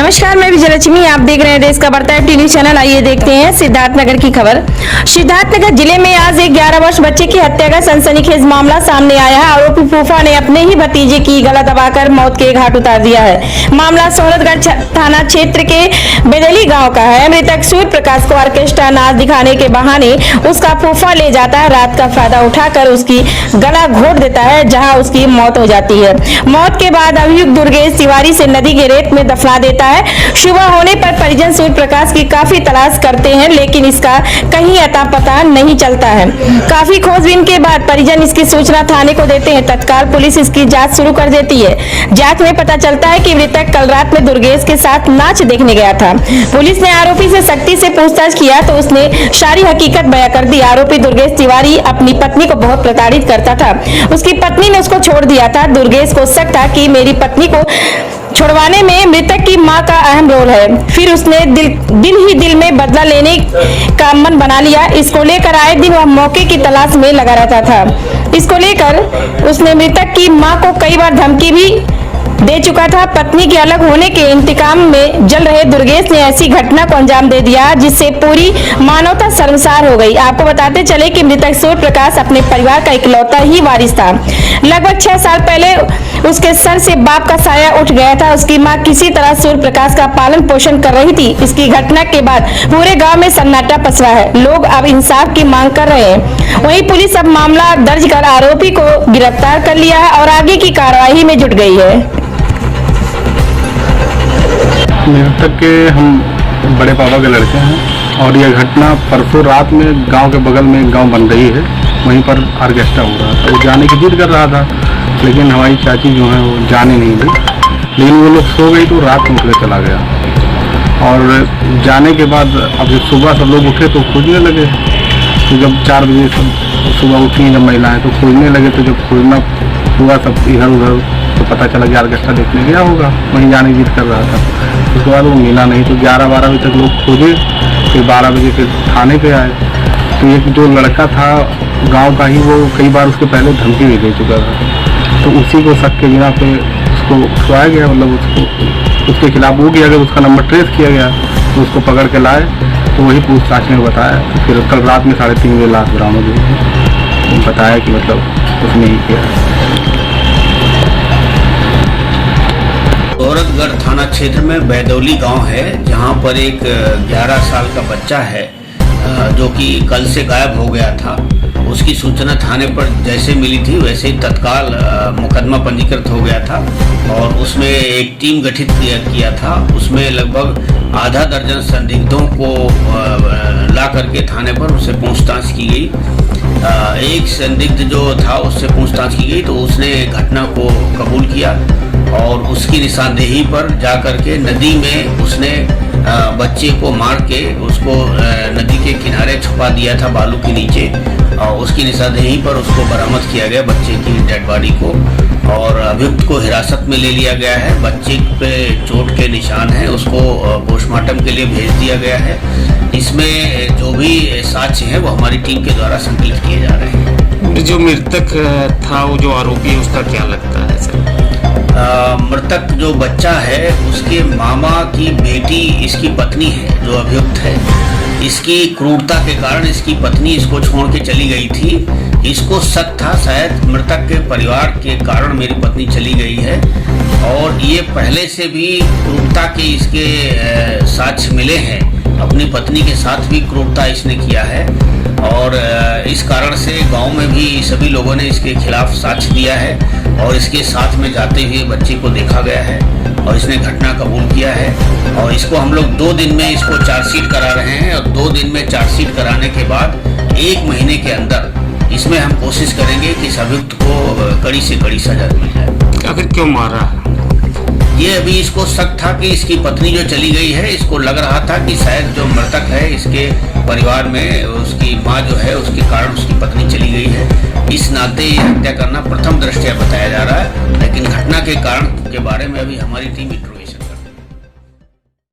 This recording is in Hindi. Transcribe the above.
नमस्कार, मैं विजयलक्ष्मी। आप देख रहे हैं देश का बढ़ता है टीवी चैनल। आइए देखते हैं सिद्धार्थनगर की खबर। सिद्धार्थनगर जिले में आज एक 11 वर्ष बच्चे की हत्या का सनसनीखेज मामला सामने आया है। आरोपी फूफा ने अपने ही भतीजे की गला दबाकर मौत के घाट उतार दिया है। मामला सोहरतगढ़ थाना क्षेत्र के बेदली गाँव का है। मृतक सूर्य प्रकाश को ऑर्केस्ट्रा नाच दिखाने के बहाने उसका फूफा ले जाता है। रात का फायदा उठाकर उसकी गला घोट देता है, जहाँ उसकी मौत हो जाती है। मौत के बाद अभियुक्त दुर्गेश तिवारी से नदी के रेत में दफना देता है। सुबह होने पर परिजन सूर्य प्रकाश की काफी तलाश करते हैं, लेकिन इसका कहीं अता पता नहीं चलता है। काफी खोजबीन के बाद परिजन इसकी सूचना थाने को देते हैं। तत्काल पुलिस इसकी जांच शुरू कर देती है। जांच में पता चलता है कि मृतक कल रात में दुर्गेश के साथ नाच देखने गया था। पुलिस ने आरोपी से सख्ती से पूछताछ किया तो उसने सारी हकीकत बयां कर दी। आरोपी दुर्गेश तिवारी अपनी पत्नी को बहुत प्रताड़ित करता था। उसकी पत्नी ने उसको छोड़ दिया था। दुर्गेश को शक था कि मेरी पत्नी को छुड़वाने में मृतक की मां का अहम रोल है। फिर उसने दिल में बदला लेने का मन बना लिया। इसको लेकर आए दिन वह मौके की तलाश में लगा रहता था। इसको लेकर उसने मृतक की मां को कई बार धमकी भी दे चुका था। पत्नी के अलग होने के इंतकाम में जल रहे दुर्गेश ने ऐसी घटना को अंजाम दे दिया जिससे पूरी मानवता शर्मसार हो गई। आपको बताते चले कि मृतक सूर्य प्रकाश अपने परिवार का इकलौता ही वारिस था। लगभग 6 साल पहले उसके सर से बाप का साया उठ गया था। उसकी मां किसी तरह सूर्य प्रकाश का पालन पोषण कर रही थी। इसकी घटना के बाद पूरे गांव में सन्नाटा पसरा है। लोग अब इंसाफ की मांग कर रहे हैं। वहीं पुलिस अब मामला दर्ज कर आरोपी को गिरफ्तार कर लिया है और आगे की कार्रवाई में जुट गई है। मृतक के हम बड़े पापा के लड़के हैं और यह घटना परसों रात में गांव के बगल में एक गांव बन रही है, वहीं पर ऑर्केस्ट्रा हो रहा था। वो जाने की जिद कर रहा था, लेकिन हमारी चाची जो है वो जाने नहीं दी। लेकिन वो लोग सो गई तो रात में उठकर चला गया। और जाने के बाद अब जब सुबह सब लोग उठे तो खोजने लगे। तो जब 4 बजे सब सुबह उठी जब महिलाएँ तो खोजने लगे, तो जब खोजना हुआ सब इधर उधर तो पता चला कि ऑर्केस्ट्रा देखने गया होगा, वहीं जाने की जिद कर रहा था। उसके बाद वो मिला नहीं तो 11-12 बजे तक लोग खोजे। फिर 12 बजे फिर थाने पे आए तो एक जो लड़का था गांव का ही, वो कई बार उसके पहले धमकी भी दे चुका था। तो उसी को शक के बिना पे उसको उठवाया गया, मतलब उसके खिलाफ वो किया गया। उसका नंबर ट्रेस किया गया तो उसको पकड़ के लाए तो वही पूछताछ में बताया। फिर कल रात में 3:30 बजे लाश बरामद हुई। बताया कि मतलब उसने ही किया। सोहरतगढ़ थाना क्षेत्र में बैदौली गांव है, जहां पर एक 11 साल का बच्चा है जो कि कल से गायब हो गया था। उसकी सूचना थाने पर जैसे मिली थी वैसे ही तत्काल मुकदमा पंजीकृत हो गया था और उसमें एक टीम गठित किया था। उसमें लगभग आधा दर्जन संदिग्धों को ला करके थाने पर उससे पूछताछ की गई। एक संदिग्ध जो था उससे पूछताछ की गई तो उसने घटना को कबूल किया और उसकी निशानदेही पर जाकर के नदी में उसने बच्चे को मार के उसको नदी के किनारे छुपा दिया था बालू के नीचे। और उसकी निशानदेही पर उसको बरामद किया गया, बच्चे की डेड बॉडी को, और अभियुक्त को हिरासत में ले लिया गया है। बच्चे पे चोट के निशान हैं, उसको पोस्टमार्टम के लिए भेज दिया गया है। इसमें जो भी साक्ष्य हैं वो हमारी टीम के द्वारा संकलित किए जा रहे हैं। जो मृतक था वो जो आरोपी है उसका क्या लगता है सर? मृतक जो बच्चा है उसके मामा की बेटी इसकी पत्नी है जो अभियुक्त है। इसकी क्रूरता के कारण इसकी पत्नी इसको छोड़ के चली गई थी। इसको शक था शायद मृतक के परिवार के कारण मेरी पत्नी चली गई है और ये पहले से भी क्रूरता के इसके साक्ष्य मिले हैं। अपनी पत्नी के साथ भी क्रूरता इसने किया है और इस कारण से गांव में भी सभी लोगों ने इसके खिलाफ साक्ष्य दिया है और इसके साथ में जाते हुए बच्चे को देखा गया है और इसने घटना कबूल किया है। और इसको हम लोग 2 दिन में इसको चार्जशीट करा रहे हैं और 2 दिन में चार्जशीट कराने के बाद 1 महीने के अंदर इसमें हम कोशिश करेंगे कि इस अभियुक्त को कड़ी से कड़ी सजा मिल जाए। आखिर क्यों मारा? ये अभी इसको शक था कि इसकी पत्नी जो चली गई है, इसको लग रहा था कि शायद जो मृतक है इसके परिवार में उसकी मां जो है उसके कारण उसकी पत्नी चली गई है। इस नाते ये हत्या करना प्रथम दृष्टया बताया जा रहा है, लेकिन घटना के कारण के बारे में अभी हमारी टीम